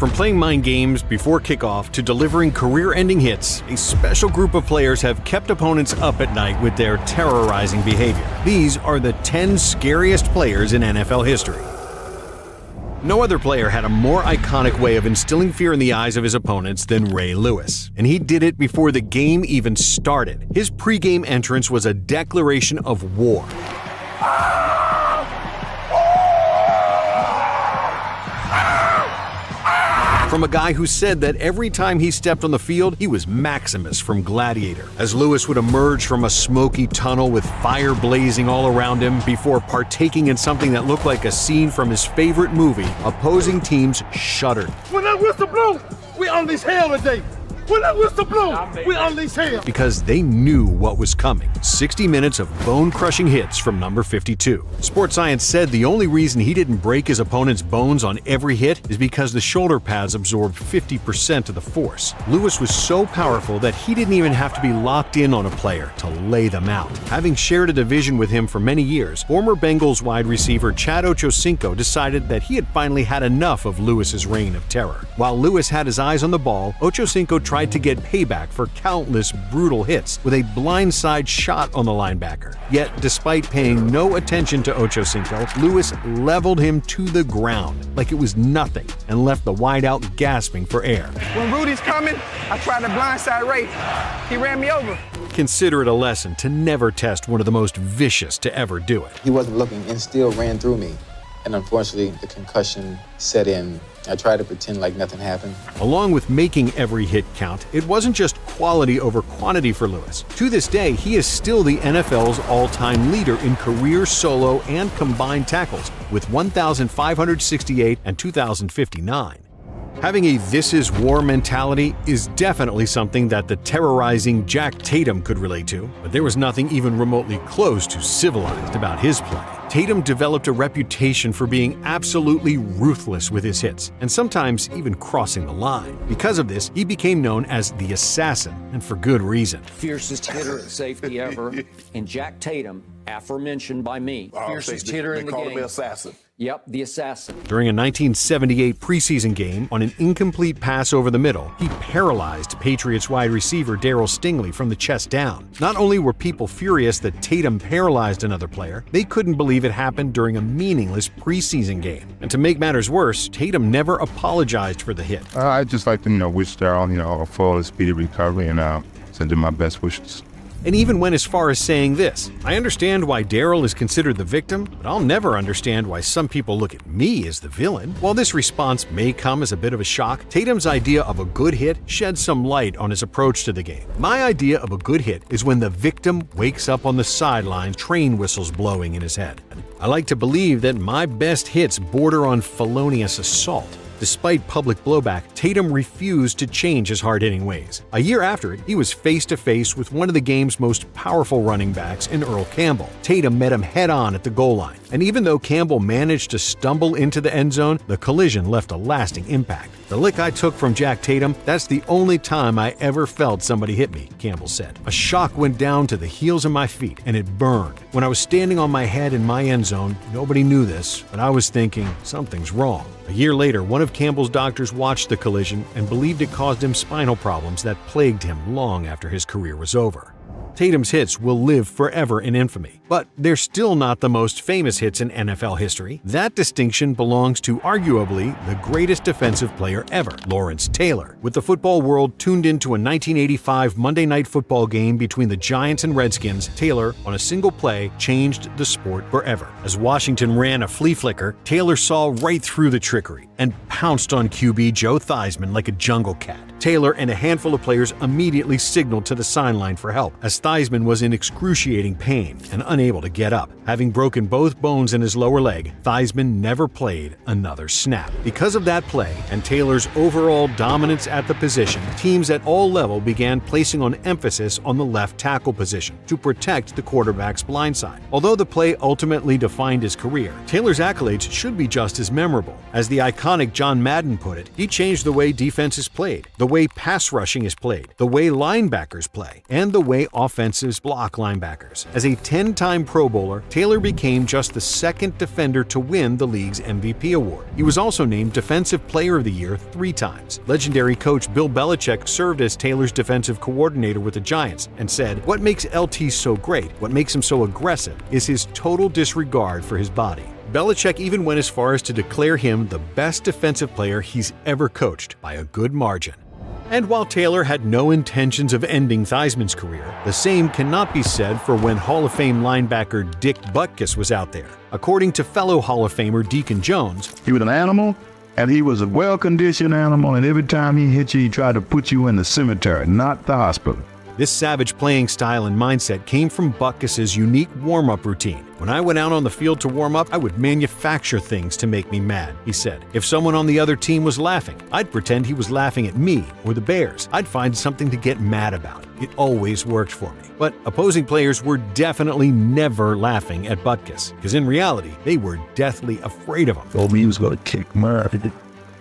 From playing mind games before kickoff to delivering career-ending hits, a special group of players have kept opponents up at night with their terrorizing behavior. These are the 10 scariest players in NFL history. No other player had a more iconic way of instilling fear in the eyes of his opponents than Ray Lewis, and he did it before the game even started. His pregame entrance was a declaration of war. From a guy who said that every time he stepped on the field, he was Maximus from Gladiator, as Lewis would emerge from a smoky tunnel with fire blazing all around him before partaking in something that looked like a scene from his favorite movie. Opposing teams shuddered. When that whistle blows, we unleash hell today. When that whistle blows, we unleash hell. Because they knew what was coming. 60 minutes of bone-crushing hits from number 52. Sports Science said the only reason he didn't break his opponent's bones on every hit is because the shoulder pads absorbed 50% of the force. Lewis was so powerful that he didn't even have to be locked in on a player to lay them out. Having shared a division with him for many years, former Bengals wide receiver Chad Ochocinco decided that he had finally had enough of Lewis's reign of terror. While Lewis had his eyes on the ball, Ochocinco tried to get payback for countless brutal hits with a blindside shot on the linebacker. Yet, despite paying no attention to Ochocinco, Lewis leveled him to the ground like it was nothing and left the wideout gasping for air. When Rudy's coming, I tried to blindside Ray. He ran me over. Consider it a lesson to never test one of the most vicious to ever do it. He wasn't looking and still ran through me. And unfortunately, the concussion set in. I tried to pretend like nothing happened. Along with making every hit count, it wasn't just quality over quantity for Lewis. To this day, he is still the NFL's all-time leader in career solo and combined tackles, with 1,568 and 2,059. Having a "this is war" mentality is definitely something that the terrorizing Jack Tatum could relate to, but there was nothing even remotely close to civilized about his play. Tatum developed a reputation for being absolutely ruthless with his hits, and sometimes even crossing the line. Because of this, he became known as the Assassin, and for good reason. Fiercest hitter at safety ever, and Jack Tatum, aforementioned by me, fiercest hitter in the game. They call him Assassin. Yep, the Assassin. During a 1978 preseason game, on an incomplete pass over the middle, he paralyzed Patriots wide receiver Darryl Stingley from the chest down. Not only were people furious that Tatum paralyzed another player, they couldn't believe it happened during a meaningless preseason game. And to make matters worse, Tatum never apologized for the hit. I'd just like to, wish Darryl, a full and speedy recovery and send him my best wishes. And even went as far as saying this: "I understand why Darryl is considered the victim, but I'll never understand why some people look at me as the villain." While this response may come as a bit of a shock, Tatum's idea of a good hit sheds some light on his approach to the game. "My idea of a good hit is when the victim wakes up on the sidelines, train whistles blowing in his head. I like to believe that my best hits border on felonious assault." Despite public blowback, Tatum refused to change his hard-hitting ways. A year after it, he was face-to-face with one of the game's most powerful running backs in Earl Campbell. Tatum met him head-on at the goal line, and even though Campbell managed to stumble into the end zone, the collision left a lasting impact. "The lick I took from Jack Tatum, that's the only time I ever felt somebody hit me," Campbell said. "A shock went down to the heels of my feet, and it burned. When I was standing on my head in my end zone, nobody knew this, but I was thinking, something's wrong." A year later, one of Campbell's doctors watched the collision and believed it caused him spinal problems that plagued him long after his career was over. Tatum's hits will live forever in infamy, but they're still not the most famous hits in NFL history. That distinction belongs to arguably the greatest defensive player ever, Lawrence Taylor. With the football world tuned into a 1985 Monday Night Football game between the Giants and Redskins, Taylor, on a single play, changed the sport forever. As Washington ran a flea flicker, Taylor saw right through the trickery and pounced on QB Joe Theismann like a jungle cat. Taylor and a handful of players immediately signaled to the sideline for help, as Theismann was in excruciating pain and unable to get up. Having broken both bones in his lower leg, Theismann never played another snap. Because of that play and Taylor's overall dominance at the position, teams at all levels began placing on emphasis on the left tackle position to protect the quarterback's blindside. Although the play ultimately defined his career, Taylor's accolades should be just as memorable, as the iconic iconic John Madden put it, he changed the way defense is played, the way pass rushing is played, the way linebackers play, and the way offenses block linebackers. As a 10-time Pro Bowler, Taylor became just the second defender to win the league's MVP award. He was also named Defensive Player of the Year 3 times. Legendary coach Bill Belichick served as Taylor's defensive coordinator with the Giants and said, "What makes LT so great, what makes him so aggressive, is his total disregard for his body." Belichick even went as far as to declare him the best defensive player he's ever coached by a good margin. And while Taylor had no intentions of ending Theismann's career, the same cannot be said for when Hall of Fame linebacker Dick Butkus was out there. According to fellow Hall of Famer Deacon Jones, he was an animal, and he was a well-conditioned animal, and every time he hit you, he tried to put you in the cemetery, not the hospital. this savage playing style and mindset came from Butkus's unique warm-up routine. "When I went out on the field to warm up, I would manufacture things to make me mad," he said. "If someone on the other team was laughing, I'd pretend he was laughing at me or the Bears. I'd find something to get mad about. It always worked for me." But opposing players were definitely never laughing at Butkus, because in reality, they were deathly afraid of him. Told me he was going to kick my...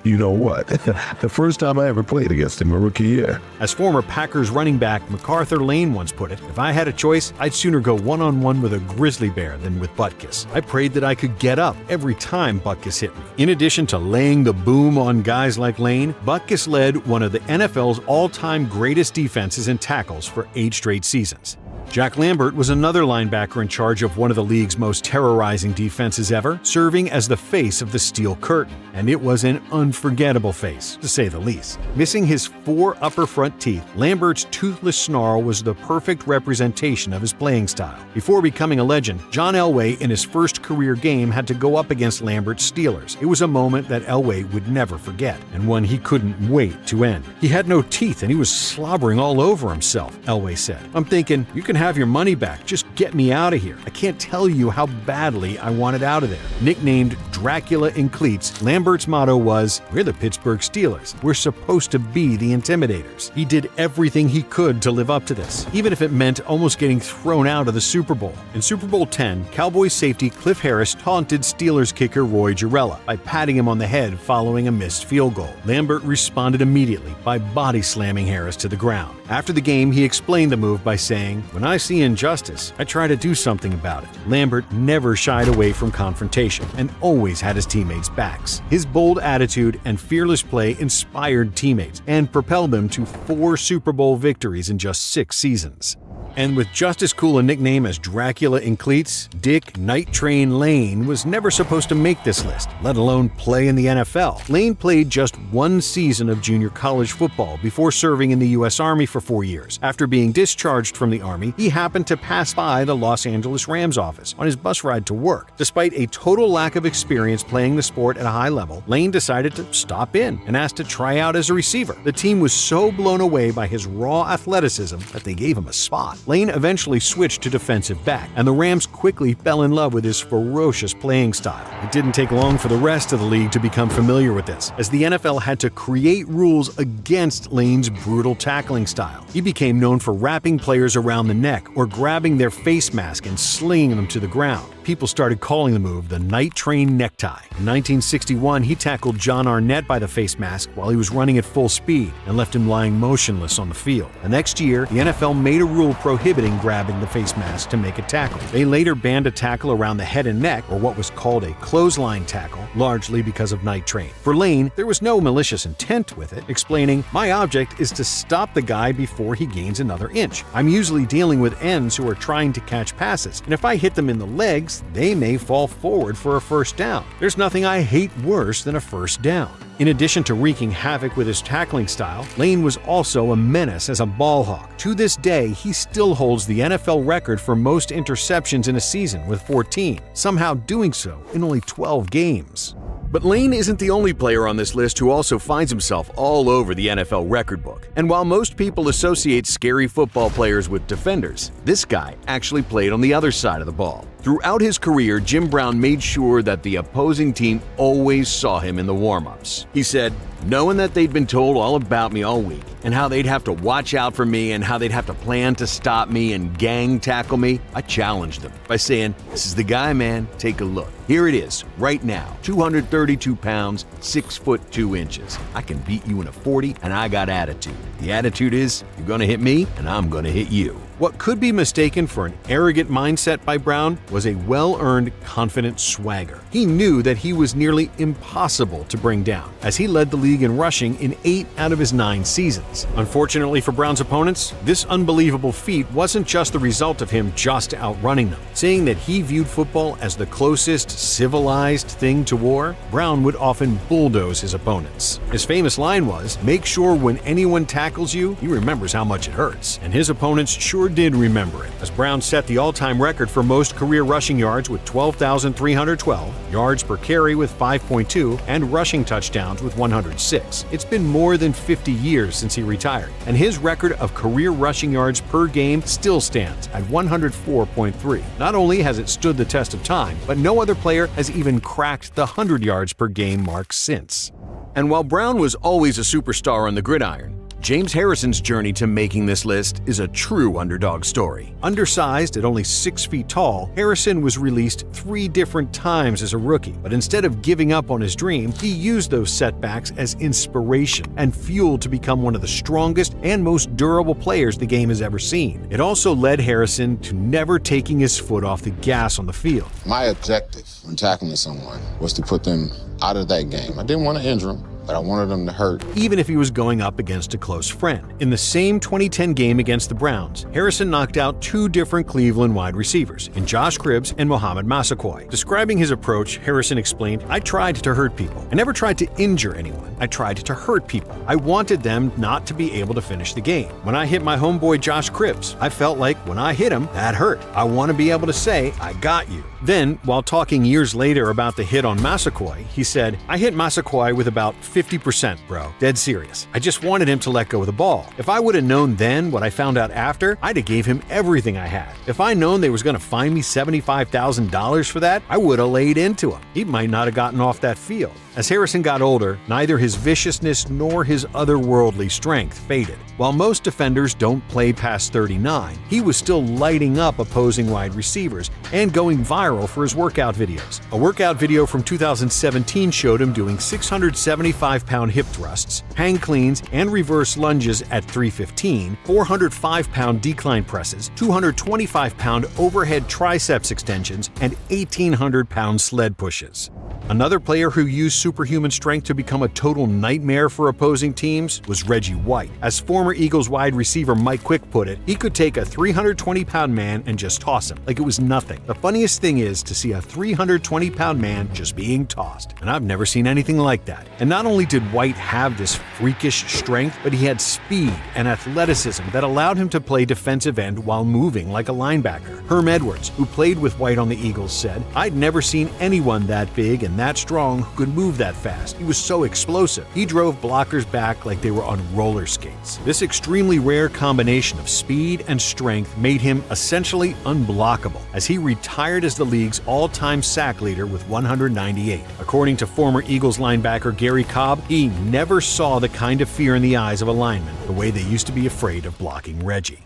You know what? The first time I ever played against him, a rookie year. As former Packers running back MacArthur Lane once put it, "If I had a choice, I'd sooner go one-on-one with a grizzly bear than with Butkus. I prayed that I could get up every time Butkus hit me." In addition to laying the boom on guys like Lane, Butkus led one of the NFL's all-time greatest defenses and tackles for 8 straight seasons. Jack Lambert was another linebacker in charge of one of the league's most terrorizing defenses ever, serving as the face of the Steel Curtain. And it was an unforgettable face, to say the least. Missing his 4 upper front teeth, Lambert's toothless snarl was the perfect representation of his playing style. Before becoming a legend, John Elway in his first career game had to go up against Lambert's Steelers. It was a moment that Elway would never forget, and one he couldn't wait to end. "He had no teeth and he was slobbering all over himself," Elway said. "I'm thinking, you can have your money back, just get me out of here. I can't tell you how badly I wanted out of there." Nicknamed Dracula in cleats, Lambert's motto was, "We're the Pittsburgh Steelers. We're supposed to be the Intimidators." He did everything he could to live up to this, even if it meant almost getting thrown out of the Super Bowl. In Super Bowl X, Cowboys safety Cliff Harris taunted Steelers kicker Roy Gerela by patting him on the head following a missed field goal. Lambert responded immediately by body slamming Harris to the ground. After the game, he explained the move by saying, "When I see injustice, I try to do something about it." Lambert never shied away from confrontation and always had his teammates' backs. His bold attitude and fearless play inspired teammates and propelled them to 4 Super Bowl victories in just 6 seasons. And with just as cool a nickname as Dracula in cleats, Dick Night Train Lane was never supposed to make this list, let alone play in the NFL. Lane played just 1 season of junior college football before serving in the U.S. Army for 4 years. After being discharged from the Army, he happened to pass by the Los Angeles Rams office on his bus ride to work. Despite a total lack of experience playing the sport at a high level, Lane decided to stop in and asked to try out as a receiver. The team was so blown away by his raw athleticism that they gave him a spot. Lane eventually switched to defensive back, and the Rams quickly fell in love with his ferocious playing style. It didn't take long for the rest of the league to become familiar with this, as the NFL had to create rules against Lane's brutal tackling style. He became known for wrapping players around the neck or grabbing their face mask and slinging them to the ground. People started calling the move the Night Train necktie. In 1961, he tackled John Arnett by the face mask while he was running at full speed and left him lying motionless on the field. The next year, the NFL made a rule prohibiting grabbing the face mask to make a tackle. They later banned a tackle around the head and neck, or what was called a clothesline tackle, largely because of Night Train. For Lane, there was no malicious intent with it, explaining, "My object is to stop the guy before he gains another inch. I'm usually dealing with ends who are trying to catch passes, and if I hit them in the legs, they may fall forward for a first down. There's nothing I hate worse than a first down." In addition to wreaking havoc with his tackling style, Lane was also a menace as a ball hawk. To this day, he still holds the NFL record for most interceptions in a season with 14, somehow doing so in only 12 games. But Lane isn't the only player on this list who also finds himself all over the NFL record book. And while most people associate scary football players with defenders, this guy actually played on the other side of the ball. Throughout his career, Jim Brown made sure that the opposing team always saw him in the warm-ups. He said, knowing that they'd been told all about me all week and how they'd have to watch out for me and how they'd have to plan to stop me and gang tackle me, I challenged them by saying, this is the guy, man, take a look. Here it is, right now, 232 pounds, 6 foot 2 inches. I can beat you in a 40 and I got attitude. The attitude is, you're gonna hit me and I'm gonna hit you. What could be mistaken for an arrogant mindset by Brown was a well-earned, confident swagger. He knew that he was nearly impossible to bring down, as he led the league in rushing in 8 out of his 9 seasons. Unfortunately for Brown's opponents, this unbelievable feat wasn't just the result of him just outrunning them. Saying that he viewed football as the closest civilized thing to war, Brown would often bulldoze his opponents. His famous line was, make sure when anyone tackles you, he remembers how much it hurts. And his opponents sure did remember it, as Brown set the all-time record for most career rushing yards with 12,312, yards per carry with 5.2, and rushing touchdowns with 106. It's been more than 50 years since he retired, and his record of career rushing yards per game still stands at 104.3. Not only has it stood the test of time, but no other player has even cracked the 100 yards per game mark since. And while Brown was always a superstar on the gridiron, James Harrison's journey to making this list is a true underdog story. Undersized at only 6 feet tall, Harrison was released 3 different times as a rookie, but instead of giving up on his dream, he used those setbacks as inspiration and fuel to become one of the strongest and most durable players the game has ever seen. It also led Harrison to never taking his foot off the gas on the field. My objective when tackling someone was to put them out of that game. I didn't want to injure them, but I wanted them to hurt. Even if he was going up against a close friend. In the same 2010 game against the Browns, Harrison knocked out 2 different Cleveland wide receivers, in Josh Cribbs and Mohamed Massaquoi. Describing his approach, Harrison explained, I tried to hurt people. I never tried to injure anyone. I tried to hurt people. I wanted them not to be able to finish the game. When I hit my homeboy Josh Cribbs, I felt like when I hit him, that hurt. I want to be able to say, I got you. Then, while talking years later about the hit on Massaquoi, he said, I hit Massaquoi with about 50%, bro. Dead serious. I just wanted him to let go of the ball. If I would have known then what I found out after, I'd have gave him everything I had. If I known they was going to fine me $75,000 for that, I would have laid into him. He might not have gotten off that field. As Harrison got older, neither his viciousness nor his otherworldly strength faded. While most defenders don't play past 39, he was still lighting up opposing wide receivers and going viral for his workout videos. A workout video from 2017 showed him doing 675-pound hip thrusts, hang cleans, and reverse lunges at 315, 405-pound decline presses, 225-pound overhead triceps extensions, and 1,800-pound sled pushes. Another player who used superhuman strength to become a total nightmare for opposing teams was Reggie White. As former Eagles wide receiver Mike Quick put it, he could take a 320-pound man and just toss him like it was nothing. The funniest thing is to see a 320-pound man just being tossed, and I've never seen anything like that. And not only did White have this freakish strength, but he had speed and athleticism that allowed him to play defensive end while moving like a linebacker. Herm Edwards, who played with White on the Eagles, said, I'd never seen anyone that big and that strong who could move that fast. He was so explosive. He drove blockers back like they were on roller skates. This extremely rare combination of speed and strength made him essentially unblockable, as he retired as the league's all-time sack leader with 198. According to former Eagles linebacker Gary Cobb, he never saw the kind of fear in the eyes of a lineman the way they used to be afraid of blocking Reggie.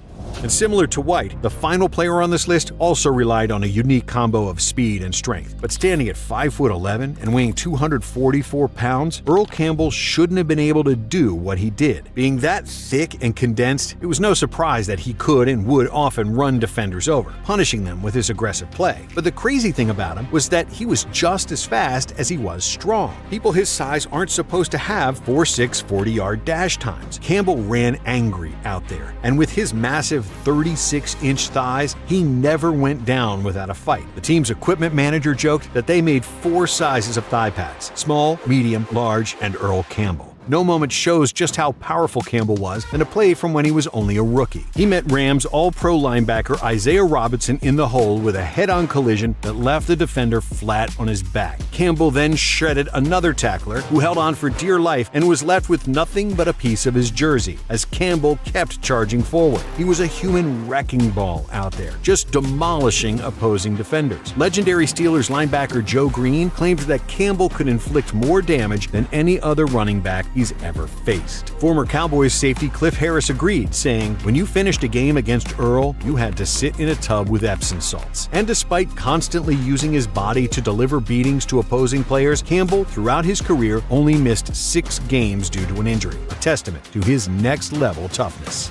And similar to White, the final player on this list also relied on a unique combo of speed and strength. But standing at 5'11" and weighing 244 pounds, Earl Campbell shouldn't have been able to do what he did. Being that thick and condensed, it was no surprise that he could and would often run defenders over, punishing them with his aggressive play. But the crazy thing about him was that he was just as fast as he was strong. People his size aren't supposed to have 4.6 40-yard dash times. Campbell ran angry out there, and with his massive 36-inch thighs, he never went down without a fight. The team's equipment manager joked that they made 4 sizes of thigh pads: small, medium, large, and Earl Campbell. No moment shows just how powerful Campbell was than a play from when he was only a rookie. He met Rams All-Pro linebacker Isaiah Robinson in the hole with a head-on collision that left the defender flat on his back. Campbell then shredded another tackler who held on for dear life and was left with nothing but a piece of his jersey as Campbell kept charging forward. He was a human wrecking ball out there, just demolishing opposing defenders. Legendary Steelers linebacker Joe Green claimed that Campbell could inflict more damage than any other running back he's ever faced. Former Cowboys safety Cliff Harris agreed, saying, "When you finished a game against Earl, you had to sit in a tub with Epsom salts." And despite constantly using his body to deliver beatings to opposing players, Campbell, throughout his career, only missed 6 games due to an injury, a testament to his next-level toughness.